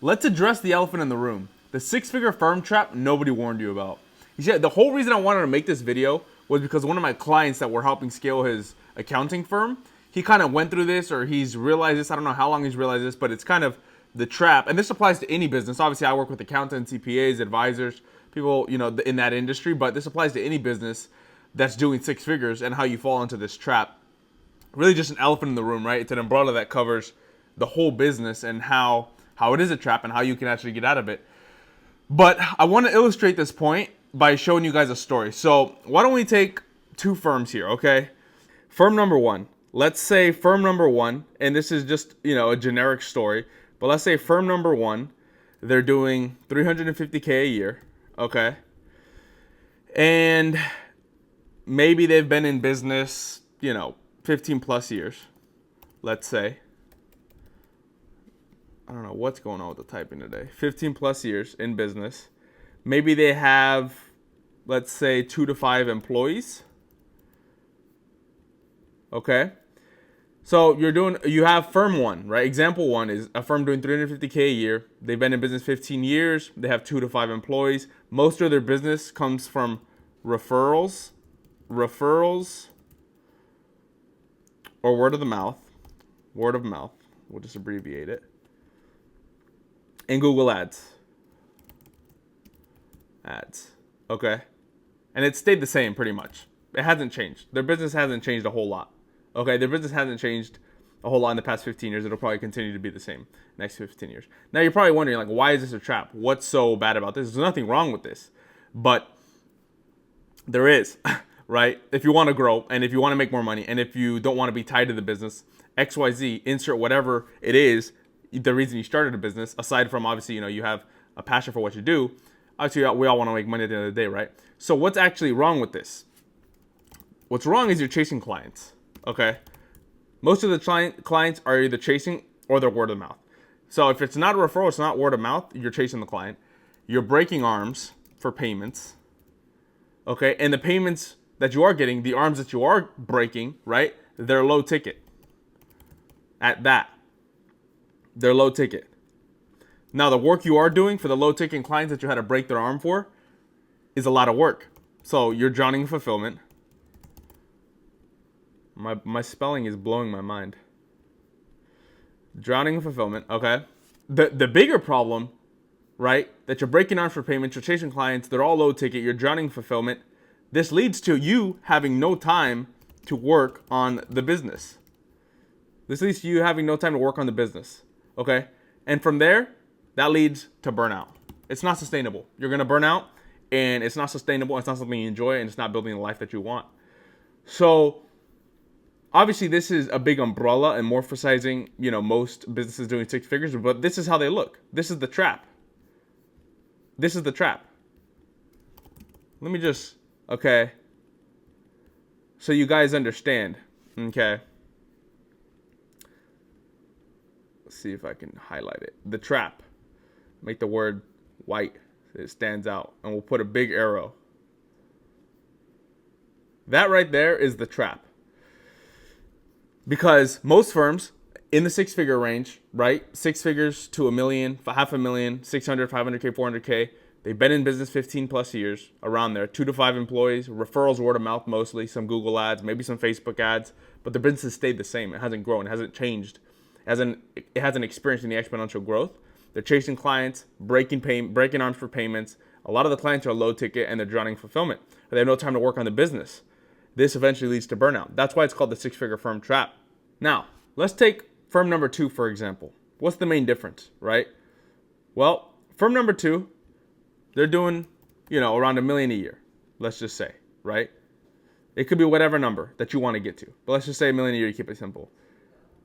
Let's address the elephant in the room. The six-figure firm trap nobody warned you about. You see, the whole reason I wanted to make this video was because one of my clients that we're helping scale his accounting firm, he kind of went through this, or he's realized this. I don't know how long he's realized this, but it's kind of the trap. And this applies to any business. Obviously, I work with accountants, CPAs, advisors, people, in that industry, but this applies to any business that's doing six figures and how you fall into this trap. Really just an elephant in the room, right? It's an umbrella that covers the whole business and how it is a trap and how you can actually get out of it. But I want to illustrate this point by showing you guys a story. So why don't we take two firms here, okay? Firm number one. Let's say firm number one, and this is just, a generic story, but let's say firm number one, they're doing $350K a year, okay? And maybe they've been in business, 15 plus years, let's say. I don't know what's going on with the typing today. 15 plus years in business. Maybe they have, let's say, 2 to 5 employees. Okay. So you have firm one, right? Example one is a firm doing $350K a year. They've been in business 15 years. They have 2 to 5 employees. Most of their business comes from referrals, or word of mouth. We'll just abbreviate it. And Google Ads. Okay? And it stayed the same pretty much. It hasn't changed. Their business hasn't changed a whole lot. Okay? Their business hasn't changed a whole lot in the past 15 years. It'll probably continue to be the same next 15 years. Now you're probably wondering, why is this a trap? What's so bad about this? There's nothing wrong with this. But there is, right? If you want to grow and if you want to make more money and if you don't want to be tied to the business, XYZ, insert whatever it is, the reason you started a business, aside from obviously, you have a passion for what you do, obviously we all want to make money at the end of the day, right? So what's actually wrong with this? What's wrong is you're chasing clients, okay? Most of the clients are either chasing or they're word of mouth. So if it's not a referral, it's not word of mouth, you're chasing the client. You're breaking arms for payments, okay? And the payments that you are getting, the arms that you are breaking, right? They're low ticket. At that. They're low ticket. Now, the work you are doing for the low ticket clients that you had to break their arm for is a lot of work. So you're drowning in fulfillment. My spelling is blowing my mind. Drowning in fulfillment, okay? The bigger problem, right, that you're breaking arms for payments, you're chasing clients, they're all low ticket, you're drowning in fulfillment. This leads to you having no time to work on the business. This leads to you having no time to work on the business. Okay? And from there, that leads to burnout. It's not sustainable. You're going to burn out, and it's not sustainable. It's not something you enjoy, and it's not building the life that you want. So, obviously, this is a big umbrella and more emphasizing, most businesses doing six figures, but this is how they look. This is the trap. This is the trap. Let me just, okay, so you guys understand, okay? See if I can highlight it. The trap. Make the word white so it stands out. And we'll put a big arrow. That right there is the trap. Because most firms in the six-figure range, right? Six figures to $1 million, $500,000, 600, 500K, 400K. They've been in business 15 plus years, around there. 2 to 5 employees, referrals, word of mouth mostly, some Google ads, maybe some Facebook ads. But their business has stayed the same. It hasn't grown. It hasn't changed. It hasn't experienced any exponential growth. They're chasing clients, breaking arms for payments. A lot of the clients are low ticket and they're drowning in fulfillment. They have no time to work on the business. This eventually leads to burnout. That's why it's called the six-figure firm trap. Now, let's take firm number two, for example. What's the main difference, right? Well, firm number two, they're doing, around $1 million a year. Let's just say, right? It could be whatever number that you want to get to. But let's just say $1 million a year, you keep it simple.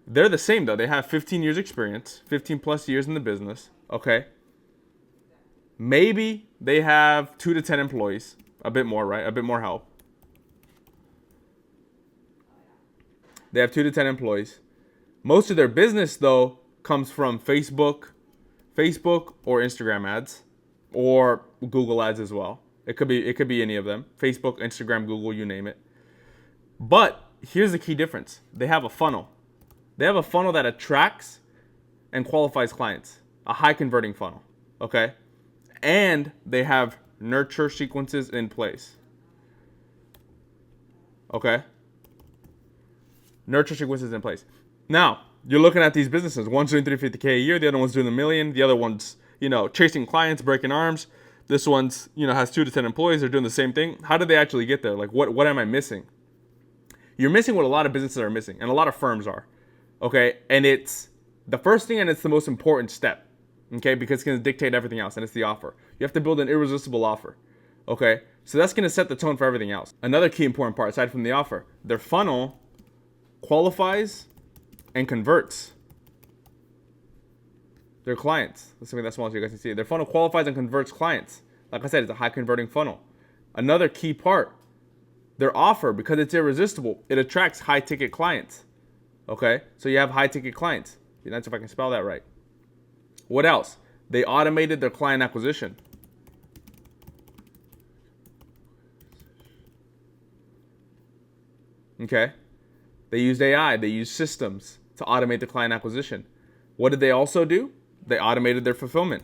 They're the same, though. They have 15 years experience, 15 plus years in the business, okay? Maybe they have 2 to 10 employees, a bit more, right? A bit more help. They have 2 to 10 employees. Most of their business, though, comes from Facebook or Instagram ads, or Google ads as well. It could be any of them. Facebook, Instagram, Google, you name it. But here's the key difference. They have a funnel. They have a funnel that attracts and qualifies clients. a high converting funnel. Okay. And they have nurture sequences in place. Okay. Nurture sequences in place. Now, you're looking at these businesses. One's doing 350K a year. The other one's doing $1 million. The other one's, chasing clients, breaking arms. This one's, has 2 to 10 employees. They're doing the same thing. How did they actually get there? Like, what am I missing? You're missing what a lot of businesses are missing, and a lot of firms are. Okay. And it's the first thing, and it's the most important step. Okay. Because it's going to dictate everything else, and it's the offer. You have to build an irresistible offer. Okay. So that's going to set the tone for everything else. Another key important part, aside from the offer, their funnel qualifies and converts their clients. Let's make that small so you guys can see it. Their funnel qualifies and converts clients. Like I said, it's a high converting funnel. Another key part, their offer, because it's irresistible, it attracts high ticket clients. Okay, so you have high ticket clients. That's if I can spell that right. What else? They automated their client acquisition. Okay, they used AI, they used systems to automate the client acquisition. What did they also do? They automated their fulfillment.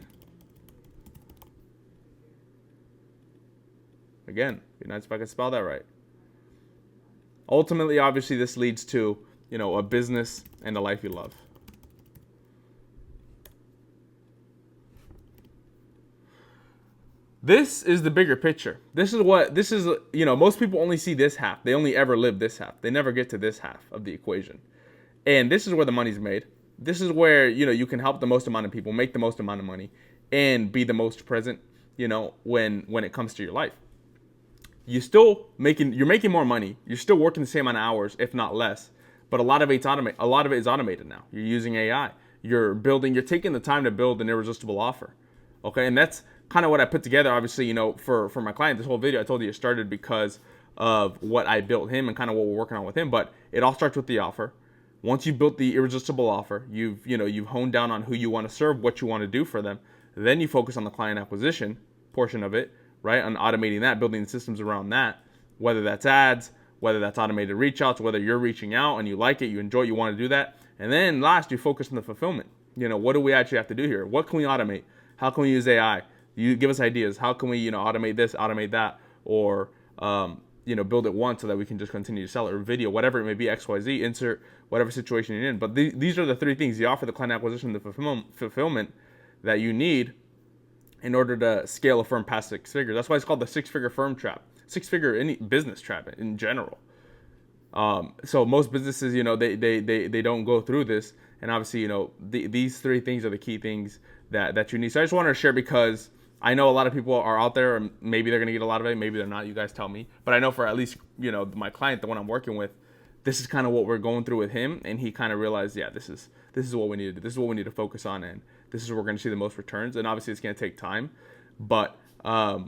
Again, be nice if I could spell that right. Ultimately, obviously, this leads to, a business and a life you love. This is the bigger picture. This is, most people only see this half. They only ever live this half. They never get to this half of the equation. And this is where the money's made. This is where, you can help the most amount of people, make the most amount of money, and be the most present, when it comes to your life. You're making more money. You're still working the same amount of hours, if not less. But a lot of it is automated now. You're using AI. You're taking the time to build an irresistible offer. Okay, and that's kind of what I put together. Obviously, for my client, this whole video I told you it started because of what I built him and kind of what we're working on with him. But it all starts with the offer. Once you've built the irresistible offer, you've honed down on who you want to serve, what you want to do for them. Then you focus on the client acquisition portion of it, right? On automating that, building the systems around that, whether that's ads, whether that's automated reach outs, whether you're reaching out and you like it, you enjoy it, you want to do that. And then last, you focus on the fulfillment. What do we actually have to do here? What can we automate? How can we use AI? You give us ideas. How can we, automate this, automate that, or, build it once so that we can just continue to sell it, or video, whatever it may be, XYZ, insert whatever situation you're in. But these are the 3 things: the offer, the client acquisition, the fulfillment that you need in order to scale a firm past 6 figures. That's why it's called the 6-figure firm trap, 6-figure any business trap in general. So most businesses, they don't go through this, and obviously, these 3 things are the key things that you need. So I just wanted to share because I know a lot of people are out there, and maybe they're gonna get a lot of it, maybe they're not. You guys tell me. But I know for at least my client, the one I'm working with, this is kind of what we're going through with him, and he kind of realized, yeah, this is what we need to do. This is what we need to focus on, and this is where we're going to see the most returns. And obviously, it's going to take time, but I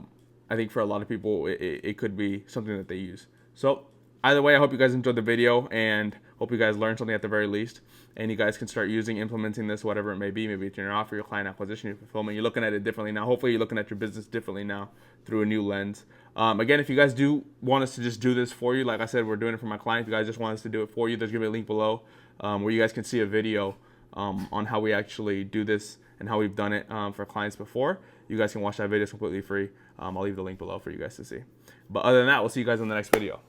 think for a lot of people, it could be something that they use. So either way, I hope you guys enjoyed the video, and hope you guys learned something at the very least, and you guys can start implementing this, whatever it may be. Maybe it's your offer, your client acquisition, your fulfillment. You're looking at it differently now. Hopefully, you're looking at your business differently now through a new lens. Again, if you guys do want us to just do this for you, like I said, we're doing it for my client. If you guys just want us to do it for you, there's going to be a link below where you guys can see a video on how we actually do this and how we've done it for clients before. You guys can watch that video. It's completely free. I'll leave the link below for you guys to see. But other than that, we'll see you guys in the next video.